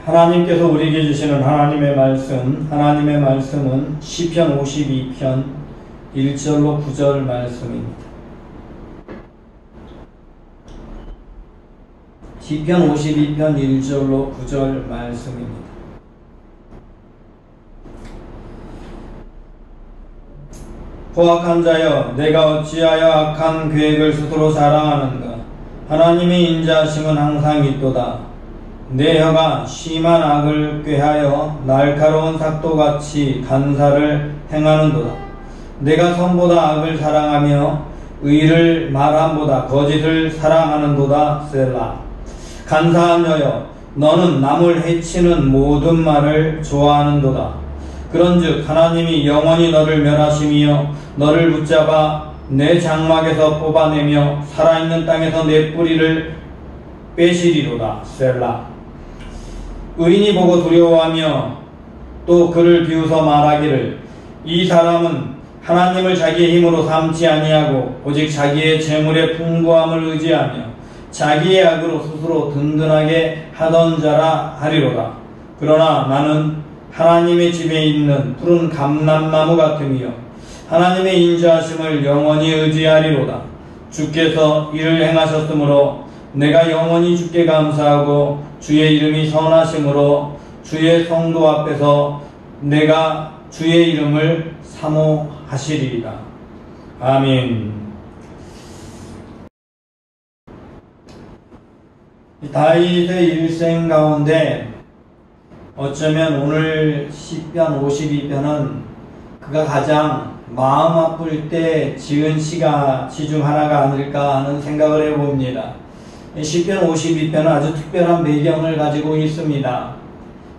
하나님께서 우리에게 주시는 하나님의 말씀은 시편 52편 1절로 9절 말씀입니다. 시편 52편 1절로 9절 말씀입니다. 포악한 자여, 내가 어찌하여 악한 계획을 스스로 자랑하는가? 하나님의 인자하심은 항상 있도다. 내 혀가 심한 악을 꾀하여 날카로운 삭도같이 간사를 행하는도다. 내가 선보다 악을 사랑하며 의를 말함보다 거짓을 사랑하는도다. 셀라. 간사한 여여, 너는 남을 해치는 모든 말을 좋아하는도다. 그런즉 하나님이 영원히 너를 멸하시며 너를 붙잡아 내 장막에서 뽑아내며 살아있는 땅에서 내 뿌리를 빼시리로다. 셀라. 의인이 보고 두려워하며 또 그를 비웃어 말하기를, 이 사람은 하나님을 자기의 힘으로 삼지 아니하고 오직 자기의 재물의 풍부함을 의지하며 자기의 악으로 스스로 든든하게 하던 자라 하리로다. 그러나 나는 하나님의 집에 있는 푸른 감람나무 같으며 하나님의 인자하심을 영원히 의지하리로다. 주께서 이를 행하셨으므로 내가 영원히 주께 감사하고 주의 이름이 선하심으로 주의 성도 앞에서 내가 주의 이름을 사모하시리이다. 아멘. 다윗의 일생 가운데 어쩌면 오늘 시편 52편은 그가 가장 마음 아플 때 지은 시 중 하나가 아닐까 하는 생각을 해봅니다. 시편 52편은 아주 특별한 배경을 가지고 있습니다.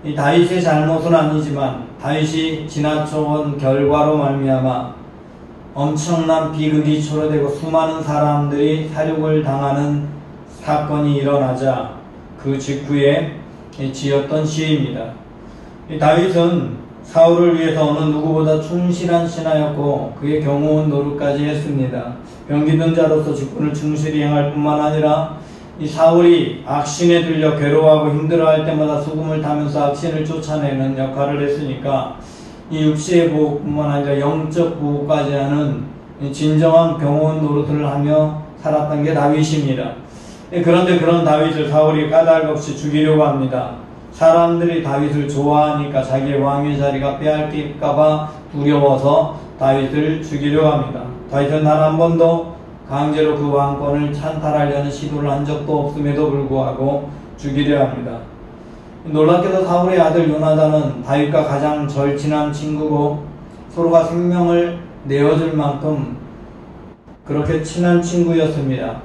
이 다윗의 잘못은 아니지만 다윗이 지나쳐온 결과로 말미암아 엄청난 비극이 초래되고 수많은 사람들이 살육을 당하는 사건이 일어나자 그 직후에 지었던 시입니다. 이 다윗은 사울을 위해서 어느 누구보다 충실한 신하였고 그의 경호원 노릇까지 했습니다. 병기든 자로서 직분을 충실히 행할 뿐만 아니라 이 사울이 악신에 들려 괴로워하고 힘들어할 때마다 수금을 타면서 악신을 쫓아내는 역할을 했으니까 이 육체의 보호뿐만 아니라 영적 보호까지 하는 진정한 병원 노릇을 하며 살았던 게 다윗입니다. 그런데 그런 다윗을 사울이 까닭없이 죽이려고 합니다. 사람들이 다윗을 좋아하니까 자기의 왕의 자리가 빼앗길까봐 두려워서 다윗을 죽이려고 합니다. 다윗은 단 한 번도 강제로 그 왕권을 찬탈하려는 시도를 한 적도 없음에도 불구하고 죽이려 합니다. 놀랍게도 사울의 아들 요나단은 다윗과 가장 절친한 친구고 서로가 생명을 내어줄 만큼 그렇게 친한 친구였습니다.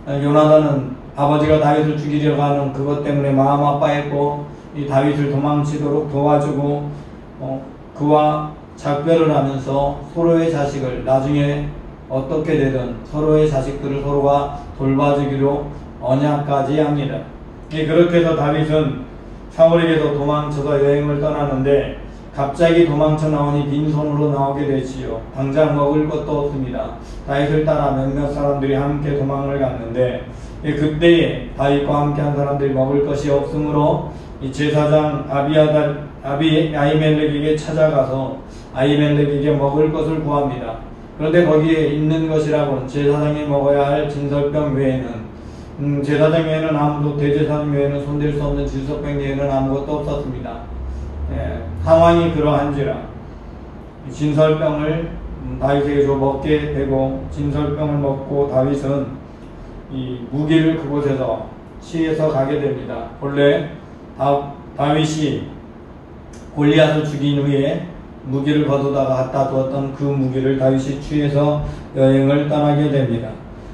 요나단은 아버지가 다윗을 죽이려고 하는 그것 때문에 마음 아파했고 이 다윗을 도망치도록 도와주고 그와 작별을 하면서 서로의 자식을 나중에 어떻게 되든 서로의 자식들을 서로가 돌봐주기로 언약까지 합니다. 그렇게 해서 다윗은 사울에게서 도망쳐서 여행을 떠나는데 갑자기 도망쳐 나오니 빈손으로 나오게 되지요. 당장 먹을 것도 없습니다. 다윗을 따라 몇몇 사람들이 함께 도망을 갔는데 그때에 다윗과 함께한 사람들이 먹을 것이 없으므로 이 제사장 아히멜렉에게 찾아가서 아히멜렉에게 먹을 것을 구합니다. 그런데 거기에 있는 것이라고는 제사장이 먹어야 할 진설병 외에는 제사장 외에는 아무도 대제사장 외에는 손댈 수 없는 진설병 외에는 아무것도 없었습니다. 상황이 그러한지라 진설병을 다윗에게 줘 먹게 되고 진설병을 먹고 다윗은 이 무기를 그곳에서 취해서 가게 됩니다. 본래 다윗이 골리앗을 죽인 후에 무기를 거두다가 갖다 두었던 그 무기를 다윗이 취해서 여행을 떠나게 됩니다.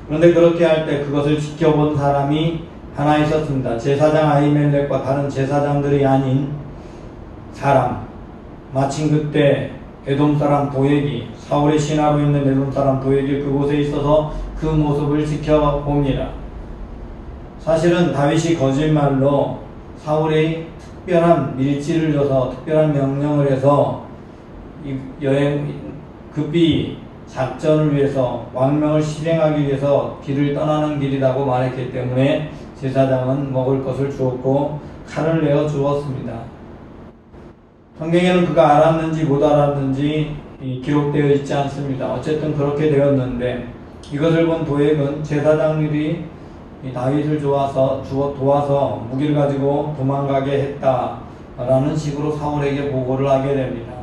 그런데 그렇게 할 때 그것을 지켜본 사람이 하나 있었습니다. 제사장 아히멜렉과 다른 제사장들이 아닌 사람. 마침 그때 에돔 사람 도액이 사울의 신하로 있는 에돔 사람 도액이 그곳에 있어서 그 모습을 지켜봅니다. 사실은 다윗이 거짓말로 사울의 특별한 밀지를 줘서 특별한 명령을 해서 이 여행 급히 작전을 위해서 왕명을 실행하기 위해서 길을 떠나는 길이라고 말했기 때문에 제사장은 먹을 것을 주었고 칼을 내어 주었습니다. 성경에는 그가 알았는지 못 알았는지 기록되어 있지 않습니다. 어쨌든 그렇게 되었는데 이것을 본 도액은 제사장들이 다윗을 도와서 무기를 가지고 도망가게 했다라는 식으로 사울에게 보고를 하게 됩니다.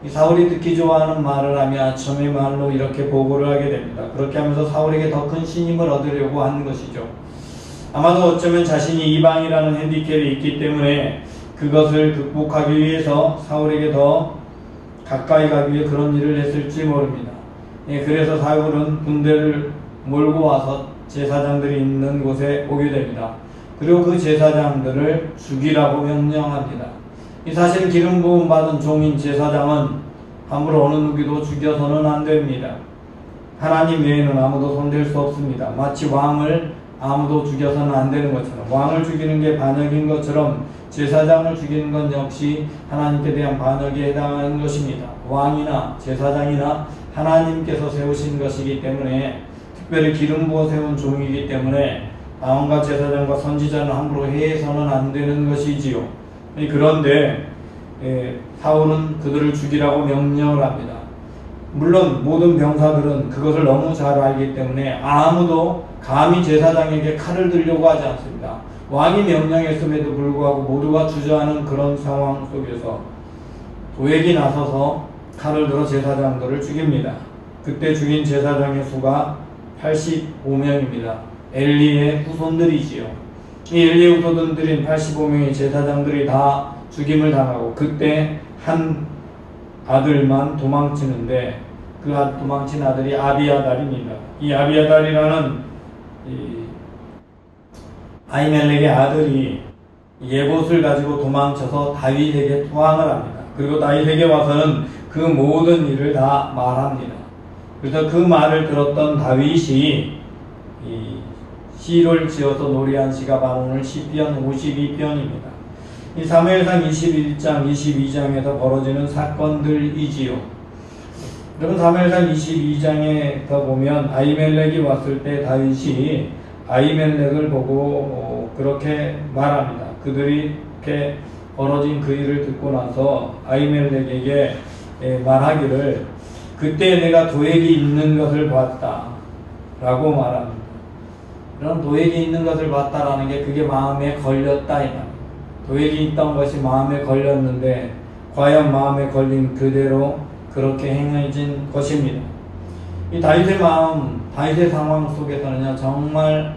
이 사울이 듣기 좋아하는 말을 하며 아첨의 말로 이렇게 보고를 하게 됩니다. 그렇게 하면서 사울에게 더 큰 신임을 얻으려고 하는 것이죠. 아마도 어쩌면 자신이 이방이라는 핸디캡이 있기 때문에 그것을 극복하기 위해서 사울에게 더 가까이 가기 위해 그런 일을 했을지 모릅니다. 그래서 사울은 군대를 몰고 와서 제사장들이 있는 곳에 오게 됩니다. 그리고 그 제사장들을 죽이라고 명령합니다. 이 사실 기름 부음 받은 종인 제사장은 함부로 어느 누구도 죽여서는 안 됩니다. 하나님 외에는 아무도 손댈 수 없습니다. 마치 왕을 아무도 죽여서는 안 되는 것처럼, 왕을 죽이는 게 반역인 것처럼 제사장을 죽이는 건 역시 하나님께 대한 반역에 해당하는 것입니다. 왕이나 제사장이나 하나님께서 세우신 것이기 때문에, 특별히 기름 부어 세운 종이기 때문에 왕과 제사장과 선지자는 함부로 해서는 안 되는 것이지요. 그런데 사울은 그들을 죽이라고 명령을 합니다. 물론 모든 병사들은 그것을 너무 잘 알기 때문에 아무도 감히 제사장에게 칼을 들려고 하지 않습니다. 왕이 명령했음에도 불구하고 모두가 주저하는 그런 상황 속에서 도액이 나서서 칼을 들어 제사장들을 죽입니다. 그때 죽인 제사장의 수가 85명입니다. 엘리의 후손들이지요. 이 엘리의 후손들인 85명의 제사장들이 다 죽임을 당하고 그때 한 아들만 도망치는데 그 도망친 아들이 아비아달입니다. 이 아비아달이라는 아히멜렉의 아들이 예봇을 가지고 도망쳐서 다윗에게 투항을 합니다. 그리고 다윗에게 와서는 그 모든 일을 다 말합니다. 그래서 그 말을 들었던 다윗이 시를 지어서 노래한 시가 바로 오늘 시편 52편입니다. 이 사무엘상 21장, 22장에서 벌어지는 사건들이지요. 여러분, 사무엘상 22장에 더 보면 아히멜렉이 왔을 때 다윗이 아히멜렉을 보고 그렇게 말합니다. 그들이 이렇게 벌어진 그 일을 듣고 나서 아히멜렉에게 말하기를 그때 내가 도액이 있는 것을 봤다 라고 말합니다. 그럼 도액이 있는 것을 봤다라는 게 그게 마음에 걸렸다 이 말입니다. 도액이 있던 것이 마음에 걸렸는데 과연 마음에 걸린 그대로 그렇게 행해진 것입니다. 이 다윗의 마음, 다윗의 상황 속에서는요 정말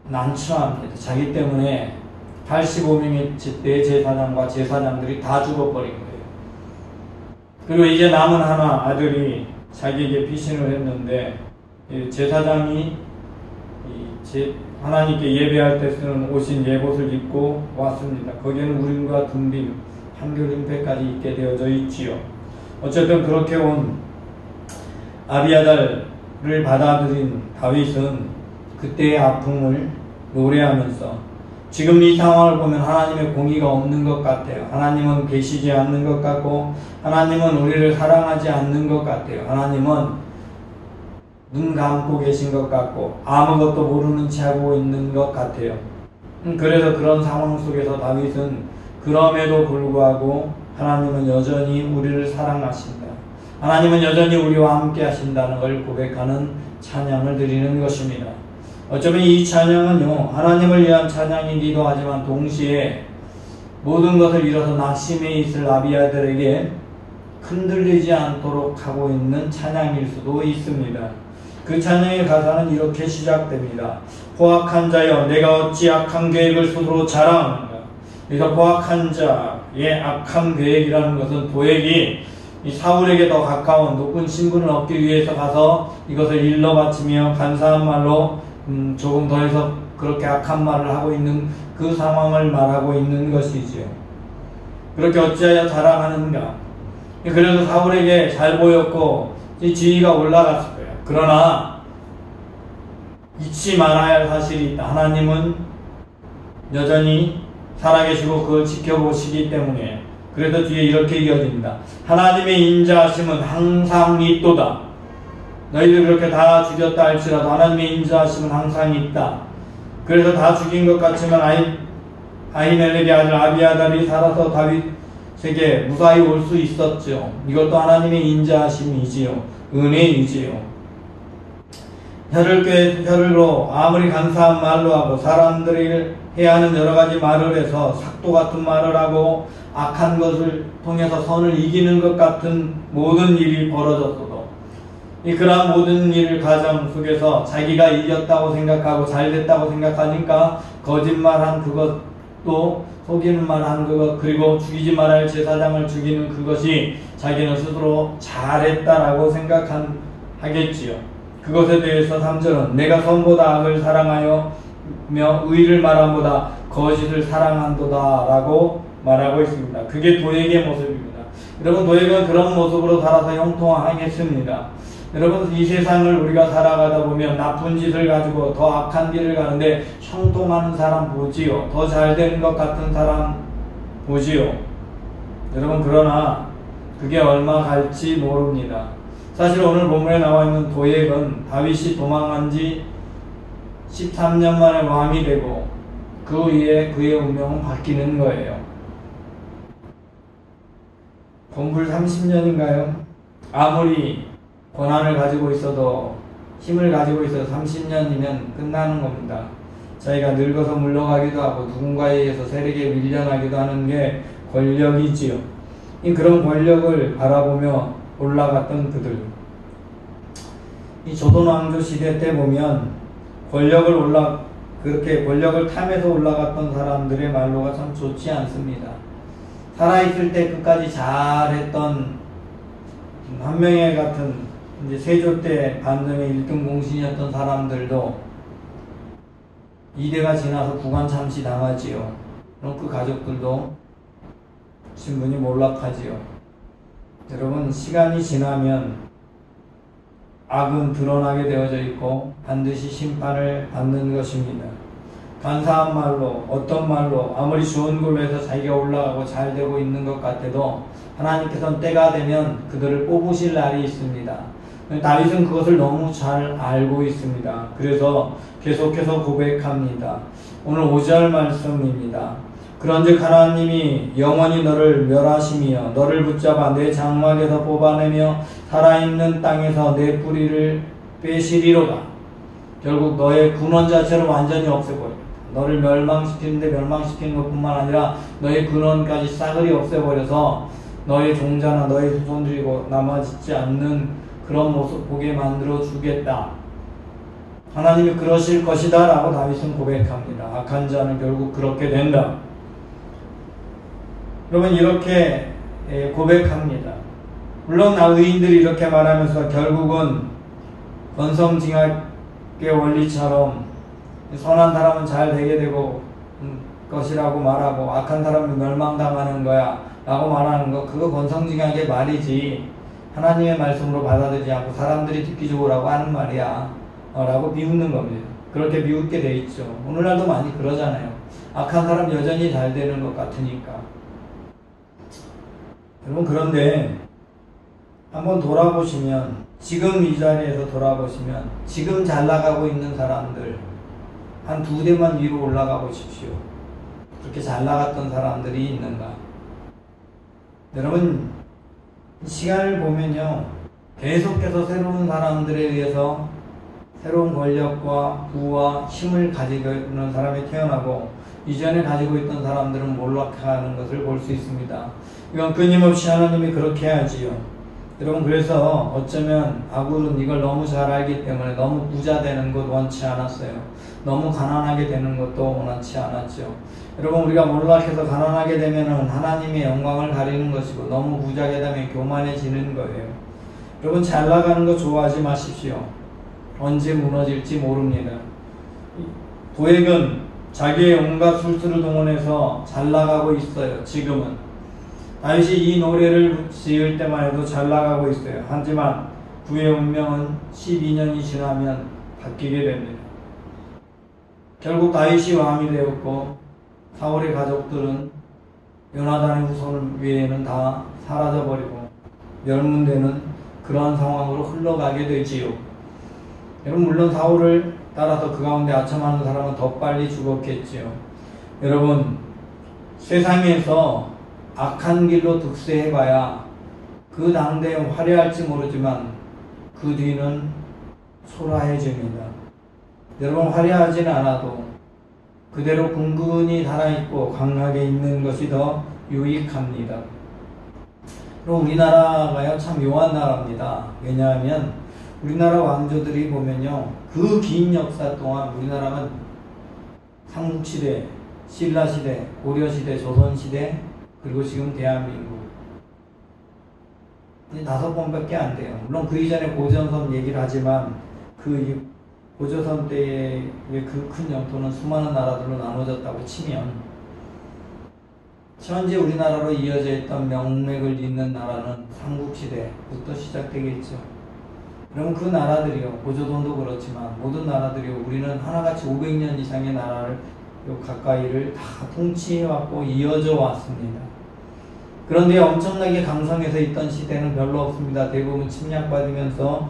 난처합니다. 자기 때문에 85명의 대제사장과 제사장들이 다 죽어버린 거예요. 그리고 이제 남은 하나 아들이 자기에게 피신을 했는데 제사장이 하나님께 예배할 때 쓰는 옷인 예봇을 입고 왔습니다. 거기에는 우림과 둠빔, 한겨림패까지 있게 되어져 있지요. 어쨌든 그렇게 온 아비아달을 받아들인 다윗은 그때의 아픔을 노래하면서 지금 이 상황을 보면 하나님의 공의가 없는 것 같아요. 하나님은 계시지 않는 것 같고 하나님은 우리를 사랑하지 않는 것 같아요. 하나님은 눈 감고 계신 것 같고 아무것도 모르는 채 하고 있는 것 같아요. 그래서 그런 상황 속에서 다윗은 그럼에도 불구하고 하나님은 여전히 우리를 사랑하신다. 하나님은 여전히 우리와 함께 하신다는 걸 고백하는 찬양을 드리는 것입니다. 어쩌면 이 찬양은요 하나님을 위한 찬양이기도 하지만 동시에 모든 것을 잃어서 낙심해 있을 아비아들에게 흔들리지 않도록 하고 있는 찬양일 수도 있습니다. 그 찬양의 가사는 이렇게 시작됩니다. 포악한 자여 내가 어찌 악한 계획을 스스로 자랑하는가. 그래서 포악한 자의 악한 계획이라는 것은 도액이 이 사울에게 더 가까운 높은 신분을 얻기 위해서 가서 이것을 일러 바치며 간사한 말로 조금 더 해서 그렇게 악한 말을 하고 있는 그 상황을 말하고 있는 것이지요. 그렇게 어찌하여 자랑하는가. 그래서 사울에게 잘 보였고 지위가 올라갔을 거예요. 그러나 잊지 말아야 할 사실이 있다. 하나님은 여전히 살아계시고 그걸 지켜보시기 때문에. 그래서 뒤에 이렇게 이어집니다. 하나님의 인자하심은 항상 있도다. 너희들 그렇게 다 죽였다 할지라도 하나님의 인자하심은 항상 있다. 그래서 다 죽인 것 같지만 아히멜렉의 아들 아비아달이 살아서 다윗에게 무사히 올 수 있었죠. 이것도 하나님의 인자하심이지요. 은혜이지요. 혀를로 아무리 간사한 말로 하고 사람들이 해야 하는 여러 가지 말을 해서 삭도 같은 말을 하고 악한 것을 통해서 선을 이기는 것 같은 모든 일이 벌어졌어도 그러한 모든 일 가정 속에서 자기가 이겼다고 생각하고 잘됐다고 생각하니까 거짓말한 그것도 속이는 말한 그것 그리고 죽이지 말아야 할 제사장을 죽이는 그것이 자기는 스스로 잘했다라고 생각하겠지요. 그것에 대해서 3절은 내가 선보다 악을 사랑하여 의를 말함보다 거짓을 사랑한도다 라고 말하고 있습니다. 그게 도액의 모습입니다. 여러분, 도액은 그런 모습으로 살아서 형통하겠습니다. 여러분, 이 세상을 우리가 살아가다 보면 나쁜 짓을 가지고 더 악한 길을 가는데 형통하는 사람 보지요. 더 잘되는 것 같은 사람 보지요. 여러분, 그러나 그게 얼마 갈지 모릅니다. 사실 오늘 본문에 나와 있는 도액은 다윗이 도망한 지 13년 만에 왕이 되고 그 후에 그의 운명은 바뀌는 거예요. 건불 30년인가요? 아무리 권한을 가지고 있어도 힘을 가지고 있어도 30년이면 끝나는 겁니다. 자기가 늙어서 물러가기도 하고 누군가에 의해서 세력에 밀려나기도 하는 게 권력이지요. 그런 권력을 바라보며 올라갔던 그들. 이 조선왕조 시대 때 보면 그렇게 권력을 탐해서 올라갔던 사람들의 말로가 참 좋지 않습니다. 살아있을 때 끝까지 잘했던 한명회 같은 이제 세조 때 반정의 1등 공신이었던 사람들도 이대가 지나서 구관 참시 당하지요. 그럼 그 가족들도 신분이 몰락하지요. 여러분, 시간이 지나면 악은 드러나게 되어져 있고 반드시 심판을 받는 것입니다. 간사한 말로 어떤 말로 아무리 좋은 걸로 해서 자기가 올라가고 잘 되고 있는 것 같아도 하나님께서는 때가 되면 그들을 뽑으실 날이 있습니다. 다윗은 그것을 너무 잘 알고 있습니다. 그래서 계속해서 고백합니다. 오늘 5절 말씀입니다. 그런즉 하나님이 영원히 너를 멸하심이여 너를 붙잡아 내 장막에서 뽑아내며 살아있는 땅에서 내 뿌리를 빼시리로다. 결국 너의 근원 자체를 완전히 없애버립니다. 너를 멸망시키는데 멸망시키는 것뿐만 아니라 너의 근원까지 싸그리 없애버려서 너의 종자나 너의 후손들이 남아있지 않는 그런 모습 보게 만들어 주겠다. 하나님이 그러실 것이다 라고 다윗은 고백합니다. 악한 자는 결국 그렇게 된다. 여러분, 이렇게 고백합니다. 물론 의인들이 이렇게 말하면서 결국은 권성징악의 원리처럼 선한 사람은 잘 되게 되고 것이라고 말하고 악한 사람은 멸망당하는 거야 라고 말하는 거, 그거 권성징악의 말이지 하나님의 말씀으로 받아들이지 않고 사람들이 듣기 좋으라고 하는 말이야 라고 비웃는 겁니다. 그렇게 비웃게 돼 있죠. 오늘날도 많이 그러잖아요. 악한 사람 여전히 잘 되는 것 같으니까. 여러분, 그런데 한번 돌아보시면, 지금 이 자리에서 돌아보시면 지금 잘 나가고 있는 사람들 한 2대만 위로 올라가 보십시오. 그렇게 잘 나갔던 사람들이 있는가? 여러분, 시간을 보면요, 계속해서 새로운 사람들에 의해서 새로운 권력과 부와 힘을 가지고 있는 사람이 태어나고 이전에 가지고 있던 사람들은 몰락하는 것을 볼 수 있습니다. 이건 끊임없이 하나님이 그렇게 하지요. 여러분, 그래서 어쩌면 아굴은 이걸 너무 잘 알기 때문에 너무 부자 되는 것 원치 않았어요. 너무 가난하게 되는 것도 원치 않았죠. 여러분, 우리가 몰락해서 가난하게 되면 하나님의 영광을 가리는 것이고 너무 부자게 되면 교만해지는 거예요. 여러분, 잘 나가는 거 좋아하지 마십시오. 언제 무너질지 모릅니다. 도액은 자기의 온갖 술수를 동원해서 잘 나가고 있어요. 지금은 다윗이 이 노래를 지을 때만 해도 잘 나가고 있어요. 하지만 그의 운명은 12년이 지나면 바뀌게 됩니다. 결국 다윗이 왕이 되었고 사울의 가족들은 요나단의 후손 외에는 다 사라져버리고 멸문되는 그러한 상황으로 흘러가게 되지요. 여러분, 물론 사울을 따라서 그 가운데 아첨하는 사람은 더 빨리 죽었겠지요. 여러분, 세상에서 악한 길로 득세해봐야 그 당대에 화려할지 모르지만 그 뒤는 초라해집니다. 여러분, 화려하지는 않아도 그대로 근근히 살아있고 강하게 있는 것이 더 유익합니다. 그리고 우리나라가요, 참 묘한 나라입니다. 왜냐하면 우리나라 왕조들이 보면요, 그 긴 역사 동안 우리나라가 삼국시대, 신라시대, 고려시대, 조선시대, 그리고 지금 대한민국 5번밖에 안 돼요. 물론 그 이전에 고조선 얘기를 하지만 그 고조선 때의 그 큰 영토는 수많은 나라들로 나눠졌다고 치면 현재 우리나라로 이어져 있던 명맥을 잇는 나라는 삼국시대부터 시작되겠죠. 그러면 그 나라들이요, 고조선도 그렇지만 모든 나라들이요, 우리는 하나같이 500년 이상의 나라를 가까이를 다 통치해왔고 이어져 왔습니다. 그런데 엄청나게 강성해서 있던 시대는 별로 없습니다. 대부분 침략받으면서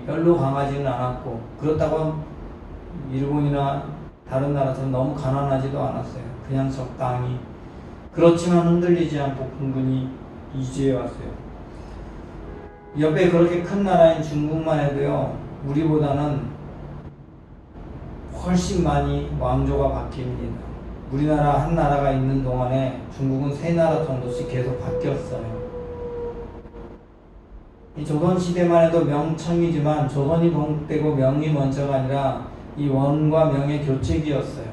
별로 강하지는 않았고, 그렇다고 일본이나 다른 나라처럼 너무 가난하지도 않았어요. 그냥 적당히. 그렇지만 흔들리지 않고 근근히 유지해왔어요. 옆에 그렇게 큰 나라인 중국만 해도요, 우리보다는 훨씬 많이 왕조가 바뀝니다. 우리나라 한 나라가 있는 동안에 중국은 3나라 정도씩 계속 바뀌었어요. 이 조선시대만 해도 명청이지만 조선이 동국되고 명이 먼저가 아니라 이 원과 명의 교체기였어요.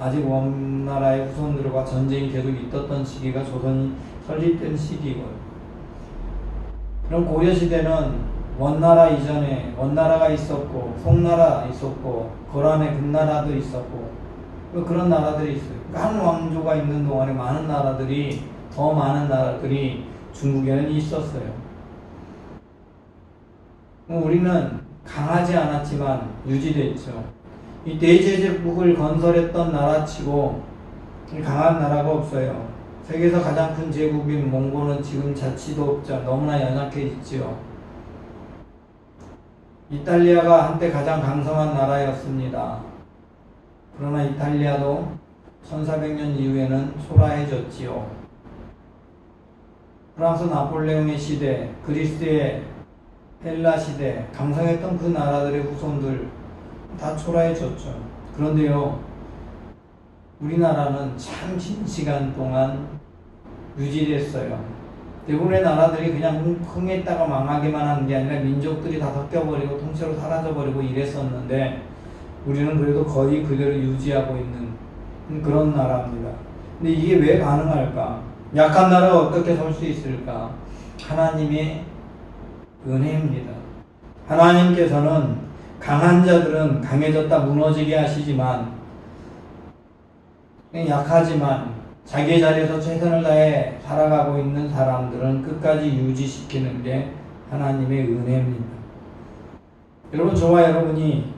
아직 원나라의 후손들과 전쟁이 계속 있었던 시기가 조선이 설립된 시기고요. 그럼 고려시대는 원나라 이전에 원나라가 있었고 송나라 있었고 거란의 금나라도 있었고 그런 나라들이 있어요. 한 왕조가 있는 동안에 더 많은 나라들이 중국에는 있었어요. 우리는 강하지 않았지만 유지됐죠. 이 대제국을 건설했던 나라치고 강한 나라가 없어요. 세계에서 가장 큰 제국인 몽골은 지금 자치도 없죠. 너무나 연약해졌지요. 이탈리아가 한때 가장 강성한 나라였습니다. 그러나 이탈리아도 1400년 이후에는 초라해졌지요. 프랑스 나폴레옹의 시대, 그리스의 헬라 시대, 강성했던 그 나라들의 후손들 다 초라해졌죠. 그런데요, 우리나라는 참 긴 시간 동안 유지됐어요. 대부분의 나라들이 그냥 흥했다가 망하기만 하는 게 아니라 민족들이 다 섞여버리고 통째로 사라져버리고 이랬었는데 우리는 그래도 거의 그대로 유지하고 있는 그런 나라입니다. 근데 이게 왜 가능할까? 약한 나라가 어떻게 설 수 있을까? 하나님의 은혜입니다. 하나님께서는 강한 자들은 강해졌다 무너지게 하시지만 약하지만 자기의 자리에서 최선을 다해 살아가고 있는 사람들은 끝까지 유지시키는 게 하나님의 은혜입니다. 여러분, 저와 여러분이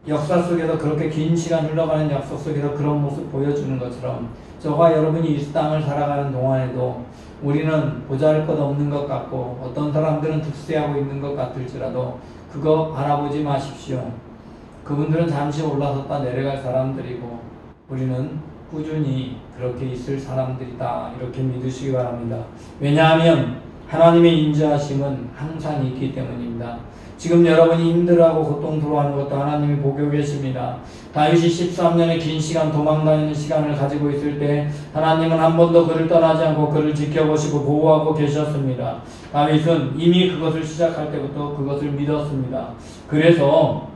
역사 속에서 그렇게 긴 시간 흘러가는 역사 속에서 그런 모습 보여주는 것처럼 저와 여러분이 이 땅을 살아가는 동안에도 우리는 보잘것없는 것 같고 어떤 사람들은 득세하고 있는 것 같을지라도 그거 바라보지 마십시오. 그분들은 잠시 올라섰다 내려갈 사람들이고 우리는 꾸준히 그렇게 있을 사람들이다, 이렇게 믿으시기 바랍니다. 왜냐하면 하나님의 인자하심은 항상 있기 때문입니다. 지금 여러분이 힘들어하고 고통스러워하는 것도 하나님이 보고 계십니다. 다윗이 13년의 긴 시간 도망다니는 시간을 가지고 있을 때 하나님은 한 번도 그를 떠나지 않고 그를 지켜보시고 보호하고 계셨습니다. 다윗은 이미 그것을 시작할 때부터 그것을 믿었습니다. 그래서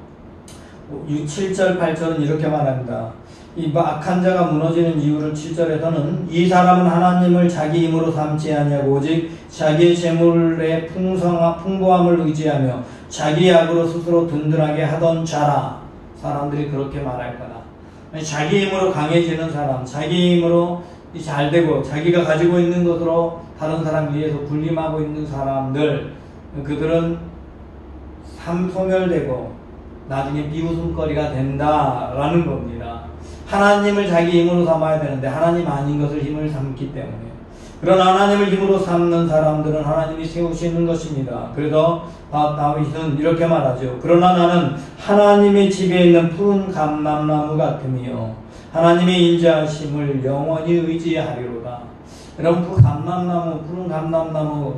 7절 8절은 이렇게 말합니다. 이 악한 자가 무너지는 이유를 7절에서는 이 사람은 하나님을 자기 힘으로 삼지 아니하고 오직 자기의 재물의 풍부함을 의지하며 자기 약으로 스스로 든든하게 하던 자라. 사람들이 그렇게 말할 거다. 자기 힘으로 강해지는 사람, 자기 힘으로 잘되고 자기가 가지고 있는 것으로 다른 사람 위에서 군림하고 있는 사람들, 그들은 소멸되고 나중에 비웃음거리가 된다라는 겁니다. 하나님을 자기 힘으로 삼아야 되는데 하나님 아닌 것을 힘을 삼기 때문에 그러나 하나님을 힘으로 삼는 사람들은 하나님이 세우시는 것입니다. 그래서 다윗은 이렇게 말하죠. 그러나 나는 하나님의 집에 있는 푸른 감람나무 같으며 하나님의 인자하심을 영원히 의지하리로다. 여러분, 그 푸른 감람나무,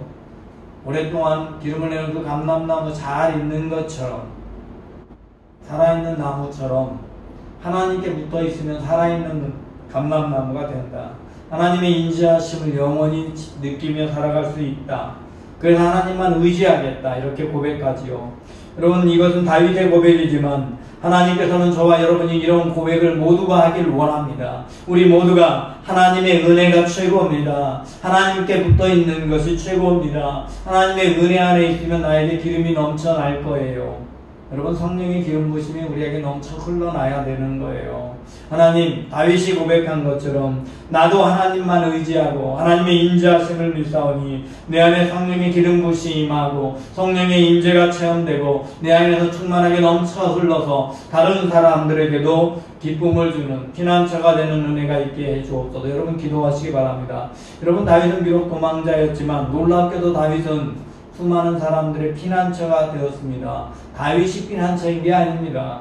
오랫동안 기름을 내는 그 감람나무 잘 있는 것처럼, 살아있는 나무처럼 하나님께 붙어 있으면 살아있는 감람나무가 된다. 하나님의 인자하심을 영원히 느끼며 살아갈 수 있다. 그래서 하나님만 의지하겠다. 이렇게 고백하지요. 여러분, 이것은 다윗의 고백이지만 하나님께서는 저와 여러분이 이런 고백을 모두가 하길 원합니다. 우리 모두가 하나님의 은혜가 최고입니다. 하나님께 붙어 있는 것이 최고입니다. 하나님의 은혜 안에 있으면 나에게 기름이 넘쳐날 거예요. 여러분, 성령의 기름 부심이 우리에게 넘쳐 흘러나야 되는 거예요. 하나님, 다윗이 고백한 것처럼 나도 하나님만 의지하고 하나님의 인자하심을 믿사오니 내 안에 성령의 기름 부심이 임하고 성령의 임재가 체험되고 내 안에서 충만하게 넘쳐 흘러서 다른 사람들에게도 기쁨을 주는 피난처가 되는 은혜가 있게 해주옵소서. 여러분, 기도하시기 바랍니다. 여러분, 다윗은 비록 도망자였지만 놀랍게도 다윗은 수많은 사람들의 피난처가 되었습니다. 다윗이 피난처인 게 아닙니다.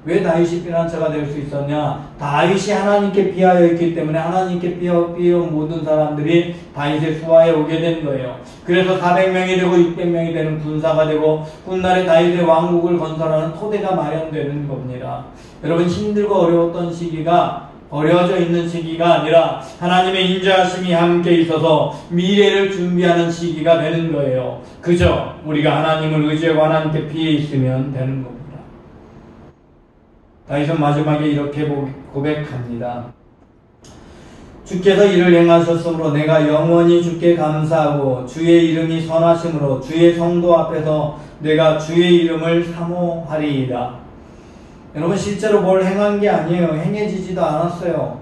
왜 다윗이 피난처가 될 수 있었냐? 다윗이 하나님께 피하여 있기 때문에 하나님께 피해온 모든 사람들이 다윗의 수하에 오게 된 거예요. 그래서 400명이 되고 600명이 되는 군사가 되고 훗날에 다윗의 왕국을 건설하는 토대가 마련되는 겁니다. 여러분, 힘들고 어려웠던 시기가 버려져 있는 시기가 아니라 하나님의 인자하심이 함께 있어서 미래를 준비하는 시기가 되는 거예요. 그저 우리가 하나님을 의지하고 하나님께 피해 있으면 되는 겁니다. 다윗은 마지막에 이렇게 고백합니다. 주께서 이를 행하셨으므로 내가 영원히 주께 감사하고 주의 이름이 선하심으로 주의 성도 앞에서 내가 주의 이름을 사모하리이다. 여러분, 실제로 뭘 행한 게 아니에요. 행해지지도 않았어요.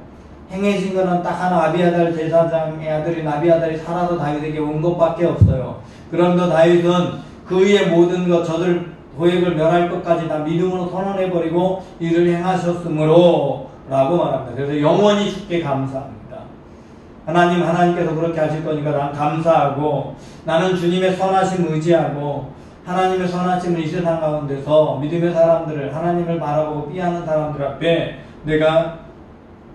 행해진 거는 딱 하나, 아비아달 제사장의 아들인 아비아달이 살아서 다윗에게 온 것밖에 없어요. 그런데 다윗은 그의 모든 것, 저들 도액을 멸할 것까지 다 믿음으로 선언해버리고 이를 행하셨으므로 라고 말합니다. 그래서 영원히 주께 감사합니다. 하나님께서 그렇게 하실 거니까 난 감사하고 나는 주님의 선하심 의지하고 하나님의 선하심을 이 세상 가운데서 믿음의 사람들을, 하나님을 바라보고 피하는 사람들 앞에 내가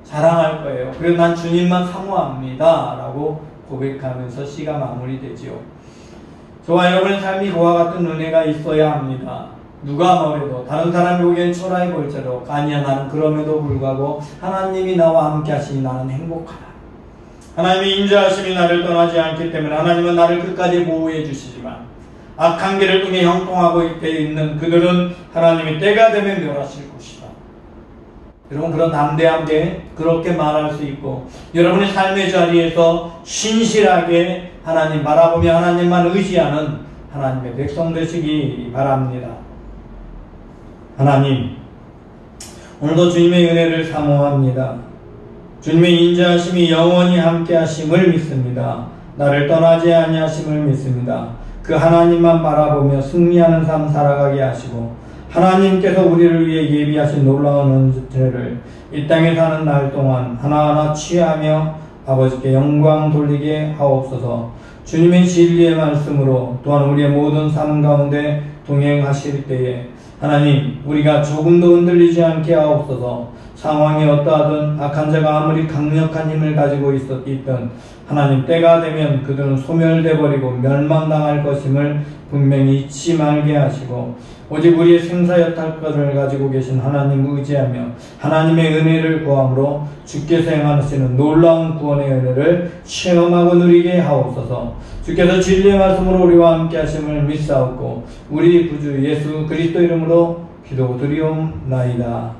자랑할 거예요. 그래서 난 주님만 사모합니다 라고 고백하면서 시가 마무리되지요. 저와 여러분의 삶이 그와 같은 은혜가 있어야 합니다. 누가 뭐래도 다른 사람이 보기엔 초라해 보일지라도 아니야, 나는 그럼에도 불구하고 하나님이 나와 함께 하시니 나는 행복하다. 하나님의 인자하심이 나를 떠나지 않기 때문에 하나님은 나를 끝까지 보호해 주시지만 악한 길을 통해 형통하고 있는 그들은 하나님이 때가 되면 멸하실 것이다. 여러분, 그런 담대하게 그렇게 말할 수 있고 여러분의 삶의 자리에서 신실하게 하나님 바라보며 하나님만 의지하는 하나님의 백성 되시기 바랍니다. 하나님, 오늘도 주님의 은혜를 사모합니다. 주님의 인자하심이 영원히 함께 하심을 믿습니다. 나를 떠나지 아니하심을 믿습니다. 그 하나님만 바라보며 승리하는 삶 살아가게 하시고 하나님께서 우리를 위해 예비하신 놀라운 은혜를 이 땅에 사는 날 동안 하나하나 취하며 아버지께 영광 돌리게 하옵소서. 주님의 진리의 말씀으로 또한 우리의 모든 삶 가운데 동행하실 때에 하나님, 우리가 조금도 흔들리지 않게 하옵소서. 상황이 어떠하든 악한 자가 아무리 강력한 힘을 가지고 있든 하나님, 때가 되면 그들은 소멸돼 버리고 멸망당할 것임을 분명히 잊지 말게 하시고 오직 우리의 생사여탈권을 가지고 계신 하나님 의지하며 하나님의 은혜를 구함으로 주께서 행하시는 놀라운 구원의 은혜를 체험하고 누리게 하옵소서. 주께서 진리의 말씀으로 우리와 함께 하심을 믿사옵고 우리 구주 예수 그리스도 이름으로 기도드리옵나이다.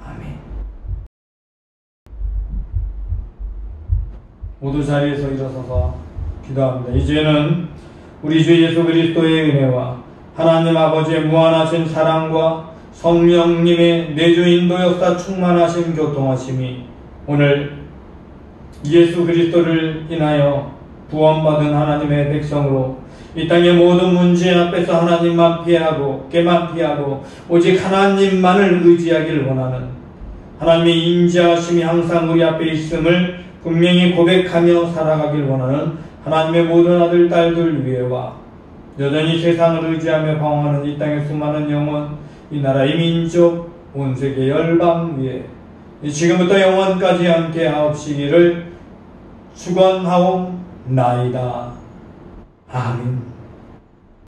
아멘. 모두 자리에서 일어서서 기도합니다. 이제는 우리 주 예수 그리스도의 은혜와 하나님 아버지의 무한하신 사랑과 성령님의 내주 인도 역사 충만하신 교통하심이 오늘 예수 그리스도를 인하여 구원받은 하나님의 백성으로 이 땅의 모든 문제 앞에서 하나님만 피하고 깨만 피하고 오직 하나님만을 의지하기를 원하는 하나님의 인자하심이 항상 우리 앞에 있음을 분명히 고백하며 살아가길 원하는 하나님의 모든 아들, 딸들 위에와 여전히 세상을 의지하며 방황하는 이 땅의 수많은 영혼, 이 나라, 이 민족, 온 세계 열방 위에 지금부터 영원까지 함께 하옵시기를 축원하옵나이다. 아멘.